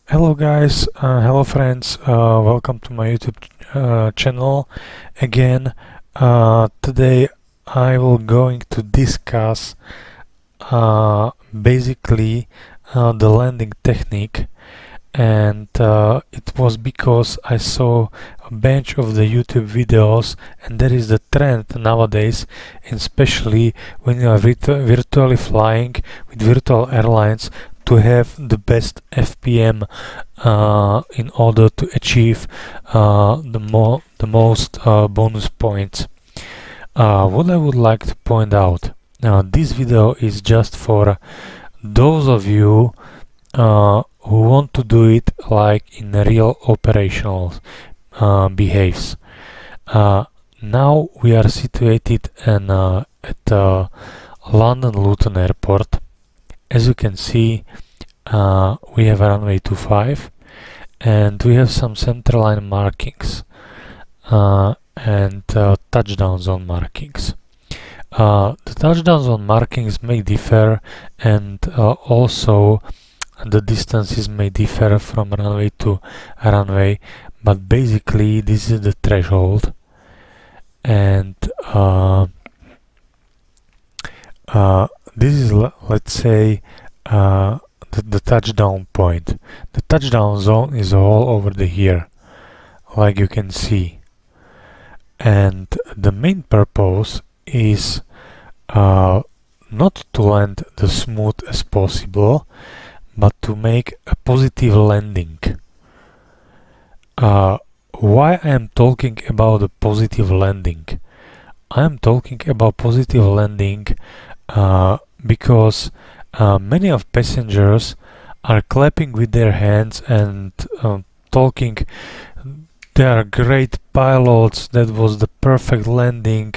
Hello guys, hello friends, welcome to my YouTube channel again. Today I will going to discuss basically the landing technique, and it was because I saw a bunch of the YouTube videos, and there is the trend nowadays, especially when you are virtually flying with virtual airlines, to have the best FPM in order to achieve the most bonus points. What I would like to point out, this video is just for those of you who want to do it like in real operational behaves. Now we are situated at London Luton Airport. As you can see, we have a runway 25 and we have some centerline markings and touchdown zone markings. The touchdown zone markings may differ, and also the distances may differ from runway to runway, but basically this is the threshold, and this is, let's say, the touchdown point. The touchdown zone is all over here, like you can see, and the main purpose is not to land the smooth as possible, but to make a positive landing. Why I am talking about a positive landing? I am talking about positive landing because many of passengers are clapping with their hands and talking, they are great pilots, that was the perfect landing,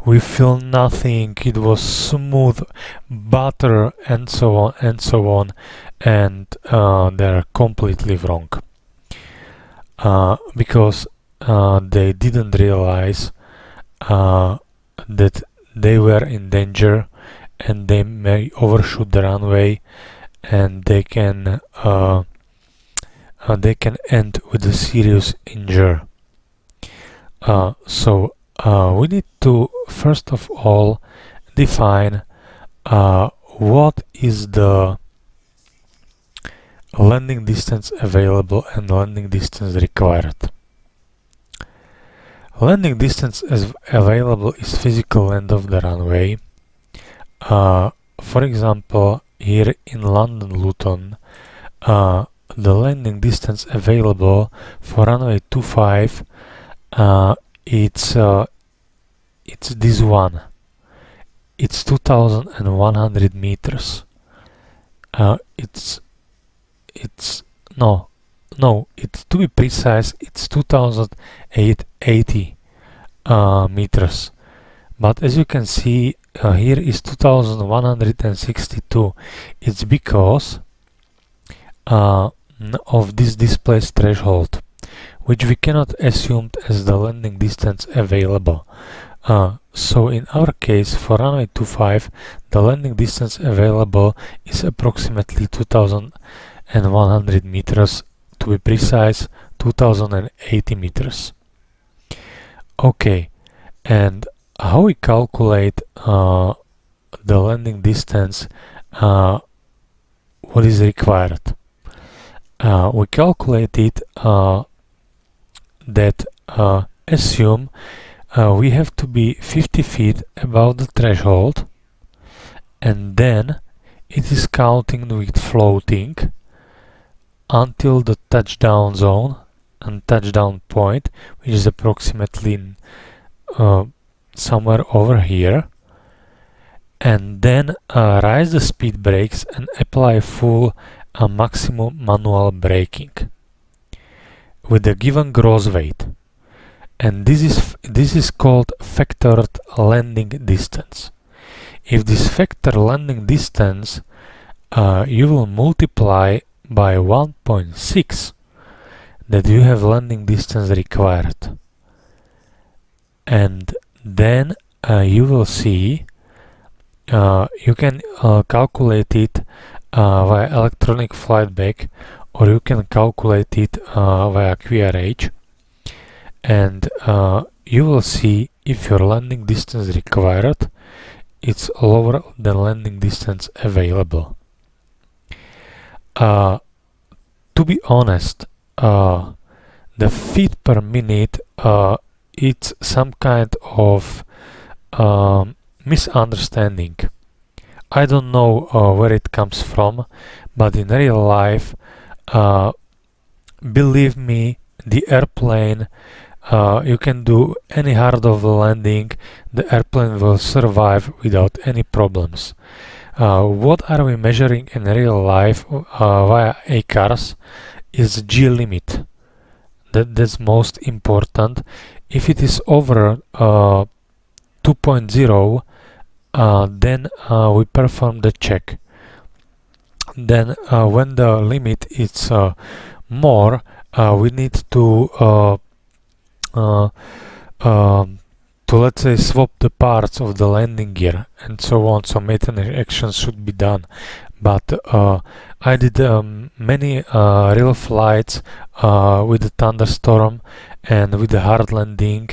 we feel nothing, it was smooth butter, and so on and so on, and they are completely wrong, because they didn't realize that they were in danger and they may overshoot the runway, and they can end with a serious injury. So we need to first of all define what is the landing distance available and landing distance required. Landing distance as available is physical length of the runway. For example, here in London Luton, the landing distance available for runway 25, it's this one. It's 2,100 meters. It's to be precise, it's 2,880 meters. But as you can see, here is 2,162. It's because of this displaced threshold, which we cannot assume as the landing distance available. So in our case, for runway 25, the landing distance available is approximately 2,100 meters, to be precise, 2,080 meters. Okay, and how we calculate the landing distance, what is required? We calculate it that assume we have to be 50 feet above the threshold, and then it is counting with floating until the touchdown zone and touchdown point, which is approximately somewhere over here, and then raise the speed brakes and apply full maximum manual braking with a given gross weight, and this is called factored landing distance. If this factor landing distance you will multiply by 1.6, that you have landing distance required, and then you will see you can calculate it via electronic flight bag, or you can calculate it via QRH, and you will see if your landing distance required it's lower than landing distance available. To be honest, the feet per minute it's some kind of misunderstanding. I don't know where it comes from, but in real life, believe me, the airplane, you can do any hard of landing, the airplane will survive without any problems. What are we measuring in real life via ACARS is G limit. That's most important. If it is over 2.0, then we perform the check. Then when the limit is more, we need to let's say swap the parts of the landing gear and so on, so maintenance actions should be done. But I did many real flights with the thunderstorm and with the hard landing,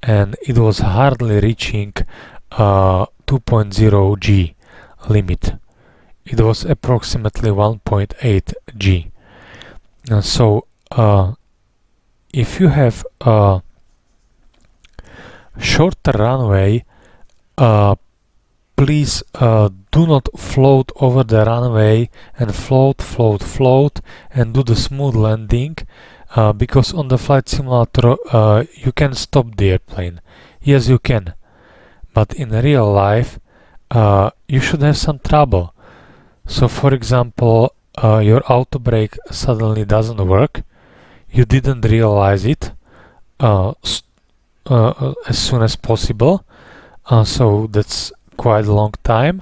and it was hardly reaching 2.0 G limit. It was approximately 1.8 G. So if you have a shorter runway, please do not float over the runway and float and do the smooth landing, because on the flight simulator you can stop the airplane. Yes, you can, but in real life you should have some trouble. So for example, your auto brake suddenly doesn't work, you didn't realize it as soon as possible, so that's quite a long time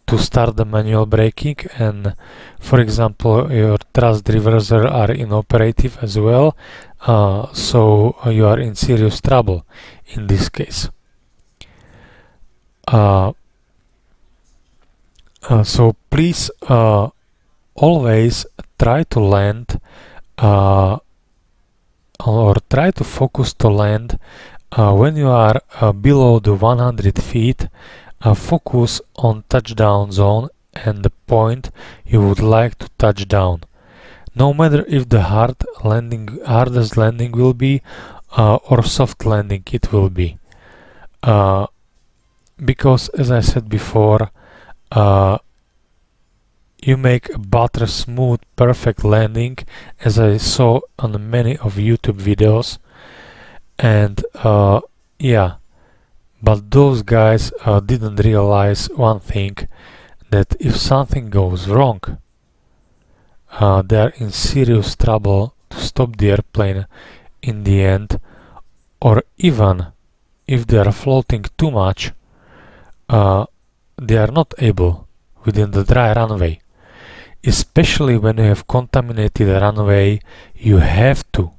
to start the manual braking, and for example your thrust reverser are inoperative as well, so you are in serious trouble in this case. So please always try to land or try to focus to land when you are below the 100 feet. Focus on touchdown zone and the point you would like to touch down. No matter if the hardest landing will be or soft landing it will be. Because as I said before, you make a butter smooth perfect landing, as I saw on many of YouTube videos, and yeah, but those guys didn't realize one thing, that if something goes wrong, they are in serious trouble to stop the airplane in the end, or even if they are floating too much, they are not able within the dry runway. Especially when you have contaminated runway, you have to,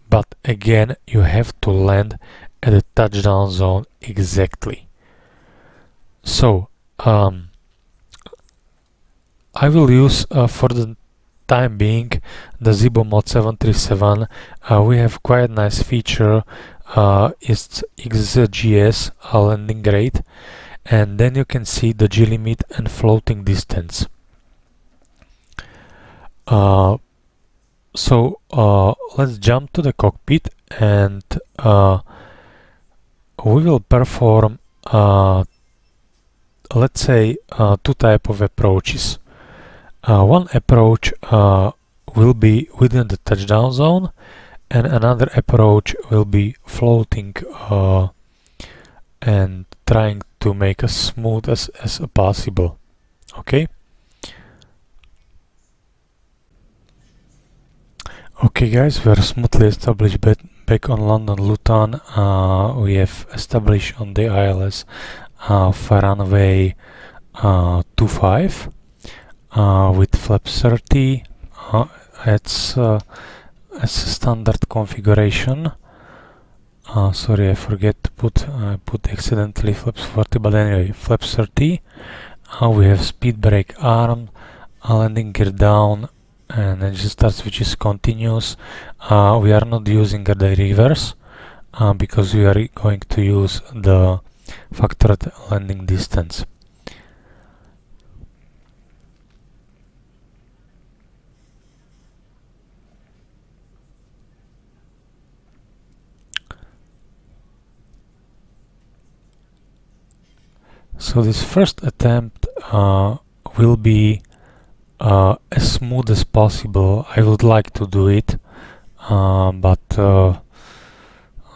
but again, you have to land at the touchdown zone exactly. So, I will use for the time being the Zibo Mod 737. We have quite nice feature, it's XGS landing rate, and then you can see the G limit and floating distance. So let's jump to the cockpit, and we will perform let's say two type of approaches. One approach will be within the touchdown zone, and another approach will be floating and trying to make as smooth as possible. Okay. Okay guys, we are smoothly established back on London Luton. We have established on the ILS for runway 25 with flaps 30. It's a standard configuration. Sorry, I forget to put accidentally flaps 40, but anyway, flaps 30. We have speed brake arm, landing gear down, and engine start switch is continuous. We are not using the reverse because we are going to use the factored landing distance. So this first attempt will be as smooth as possible. I would like to do it, but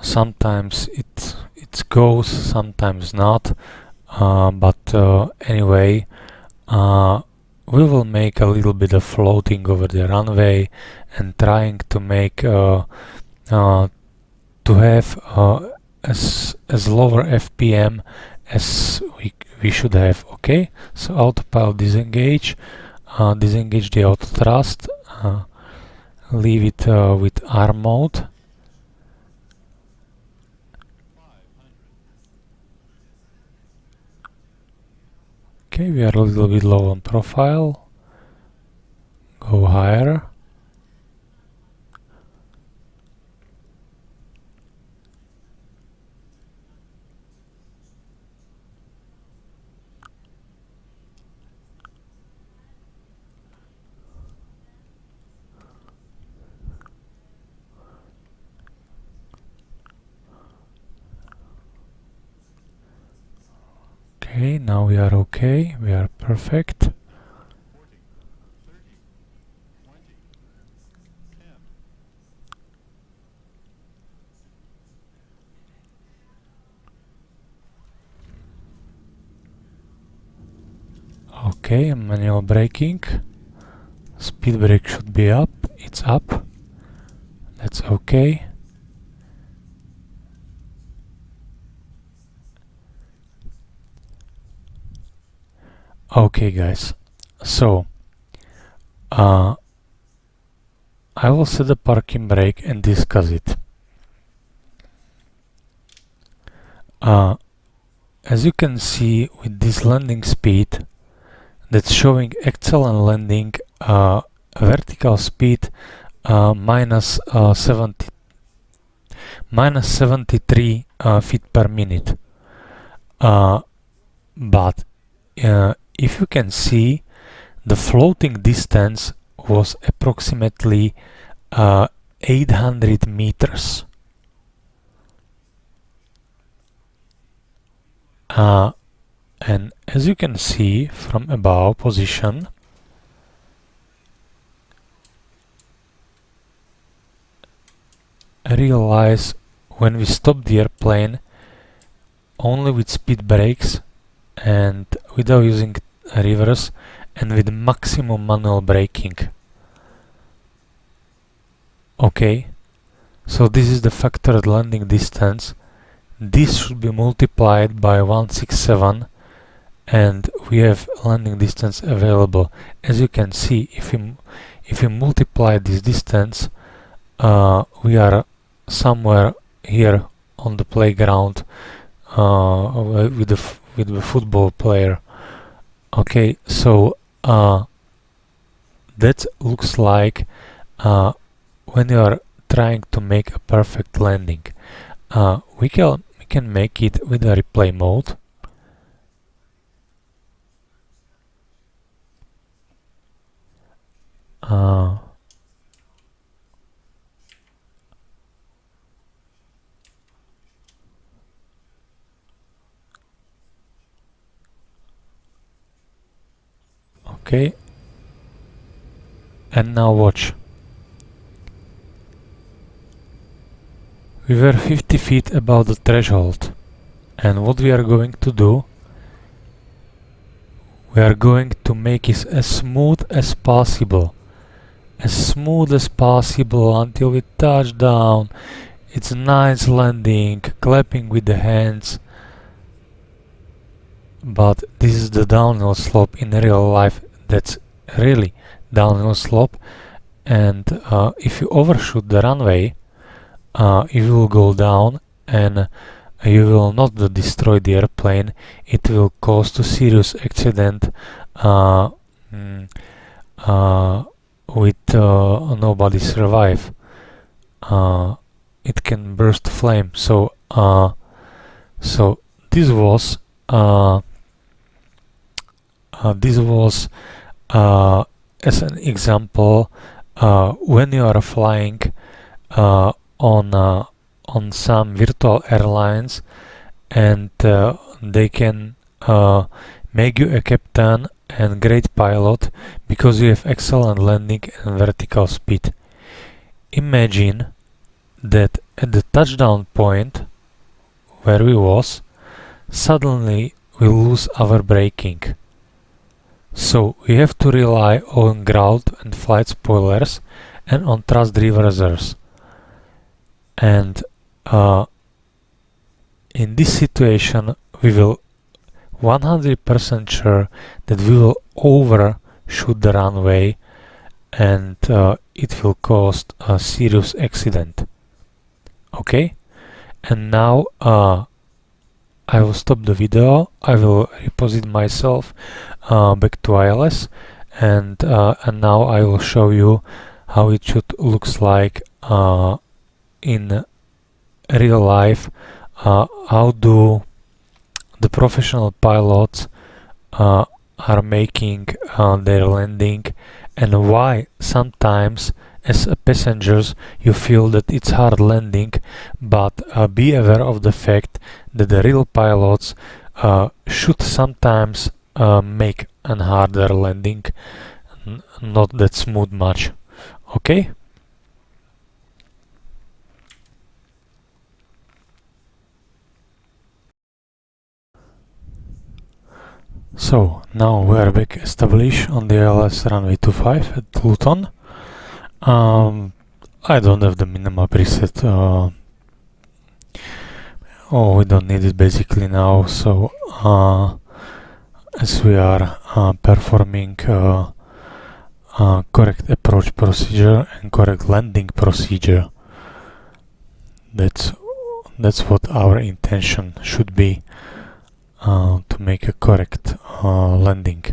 sometimes it goes, sometimes not. But anyway, we will make a little bit of floating over the runway and trying to make to have as lower FPM as we should have. Okay, so autopilot disengage, disengage the auto thrust, leave it with arm mode. Okay, we are a little bit low on profile. Go higher. Okay, now we are okay, we are perfect. Okay, manual braking. Speed brake should be up, it's up. That's okay. Okay guys, so I will set the parking brake and discuss it. As you can see with this landing speed, that's showing excellent landing, vertical speed minus 73 feet per minute. But if you can see, the floating distance was approximately 800 meters. And as you can see from above position, I realize when we stop the airplane only with speed brakes and without using reverse and with maximum manual braking. Okay, so this is the factored landing distance. This should be multiplied by 167 and we have landing distance available. As you can see, if we multiply this distance, we are somewhere here on the playground with the football player. Okay, so that looks like when you are trying to make a perfect landing. We can make it with a replay mode. Okay, and now watch. We were 50 feet above the threshold, and what we are going to do, we are going to make it as smooth as possible. As smooth as possible until we touch down. It's nice landing, clapping with the hands. But this is the downhill slope. In real life, that's really downhill slope. And if you overshoot the runway, you will go down and you will not destroy the airplane. It will cause a serious accident with nobody survive. It can burst flame. So this was as an example, when you are flying on some virtual airlines, and they can make you a captain and great pilot because you have excellent landing and vertical speed. Imagine that at the touchdown point where we was, suddenly we lose our braking. So we have to rely on ground and flight spoilers and on thrust reversers. And in this situation we will 100% sure that we will overshoot the runway, and it will cause a serious accident. Okay, and now I will stop the video. I will reposit myself back to ILS, and now I will show you how it should looks like in real life. How do the professional pilots are making their landing, and why sometimes as passengers you feel that it's hard landing, but be aware of the fact that the real pilots should sometimes make a harder landing, not that smooth much. Okay? So now we are back established on the ILS runway 25 at Luton. I don't have the minima preset. We don't need it basically now. So as we are performing correct approach procedure and correct landing procedure, that's what our intention should be, to make a correct landing.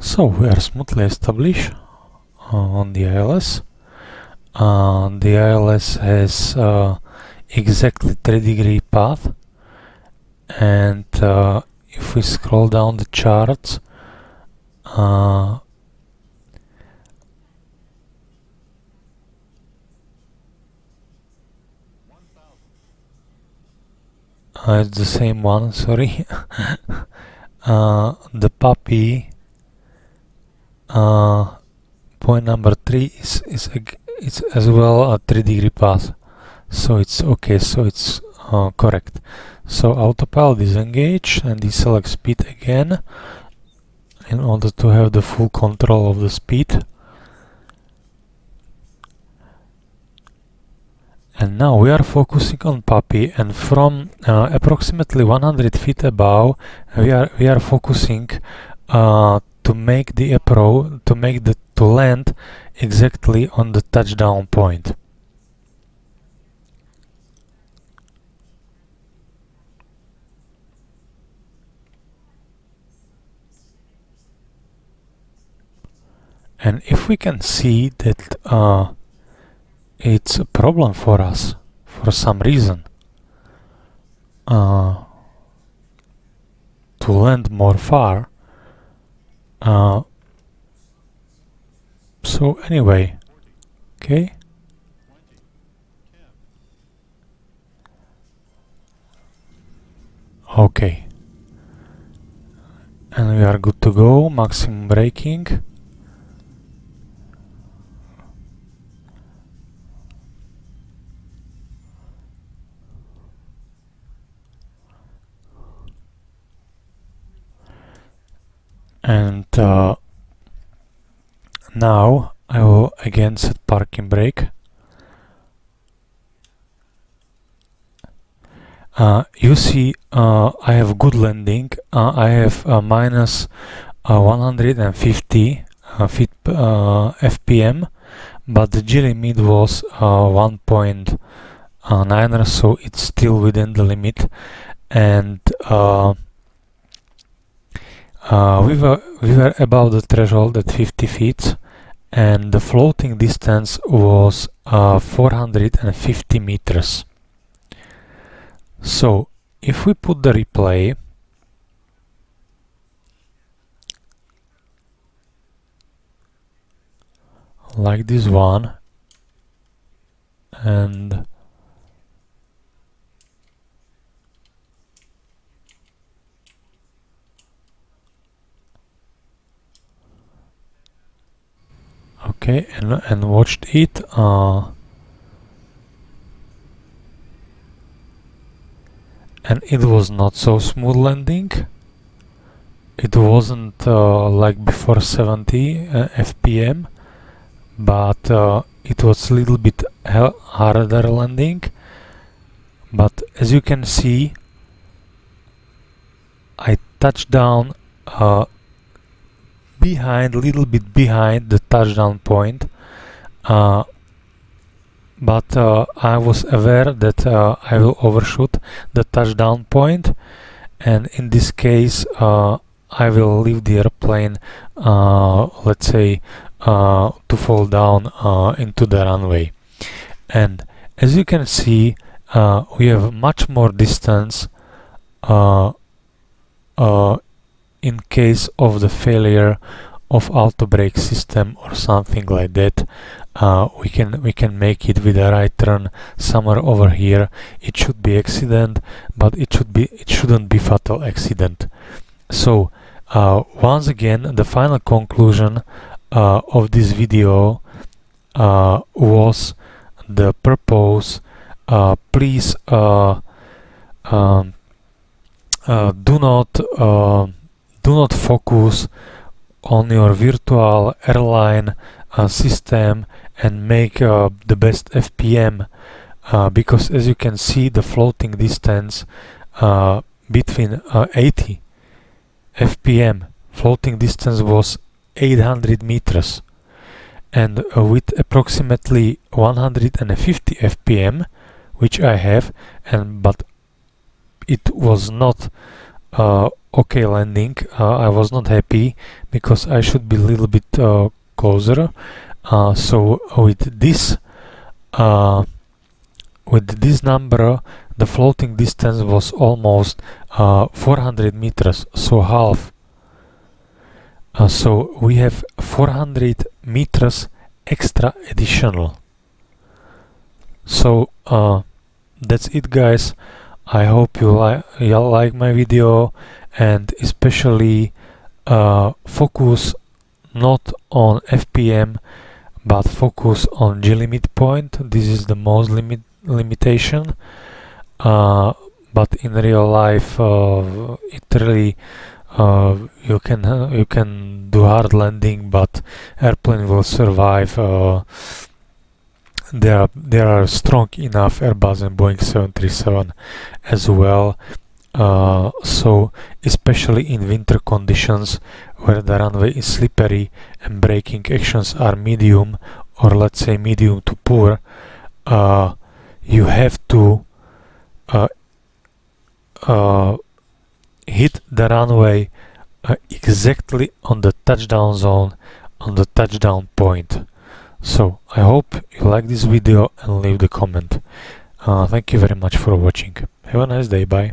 So we are smoothly established on the ILS. The ILS has exactly 3-degree path, and if we scroll down the charts, it's the same one, sorry. The puppy point number 3 is as well a 3-degree path, so it's okay, so it's correct. So autopilot is engaged, and deselect speed again in order to have the full control of the speed. And now we are focusing on puppy, and from approximately 100 feet above we are focusing to make the approach, to land exactly on the touchdown point. And if we can see that it's a problem for us for some reason to land more far, so anyway, okay, and we are good to go. Maximum braking. And now I will again set parking brake. You see, I have good landing. I have minus 150 feet FPM, but the G limit was 1.9, so it's still within the limit. And we were above the threshold at 50 feet, and the floating distance was 450 meters. So if we put the replay, like this one, and okay, and watched it, and it was not so smooth landing. It wasn't like before 70 FPM, but it was a little bit harder landing. But as you can see, I touched down little bit behind the touchdown point, but I was aware that I will overshoot the touchdown point, and in this case I will leave the airplane, let's say, to fall down into the runway. And as you can see, we have much more distance in case of the failure of auto brake system or something like that. We can make it with a right turn somewhere over here. It should be accident, but it shouldn't be fatal accident. So once again, the final conclusion of this video was the purpose. Please do not focus on your virtual airline system and make the best FPM, because as you can see, the floating distance between 80 FPM floating distance was 800 meters, and with approximately 150 FPM, which I have, but it was not okay landing. I was not happy because I should be a little bit closer. So with this number, the floating distance was almost 400 meters, so half. So we have 400 meters extra additional. So that's it, guys. I hope you like my video, and especially focus not on FPM but focus on G limit point. This is the most limitation, but in real life it really you can do hard landing, but airplane will survive. There are strong enough Airbus and Boeing 737 as well. So especially in winter conditions where the runway is slippery and braking actions are medium, or let's say medium to poor, you have to hit the runway exactly on the touchdown zone, on the touchdown point. So I hope you like this video and leave the comment. Thank you very much for watching. Have a nice day. Bye.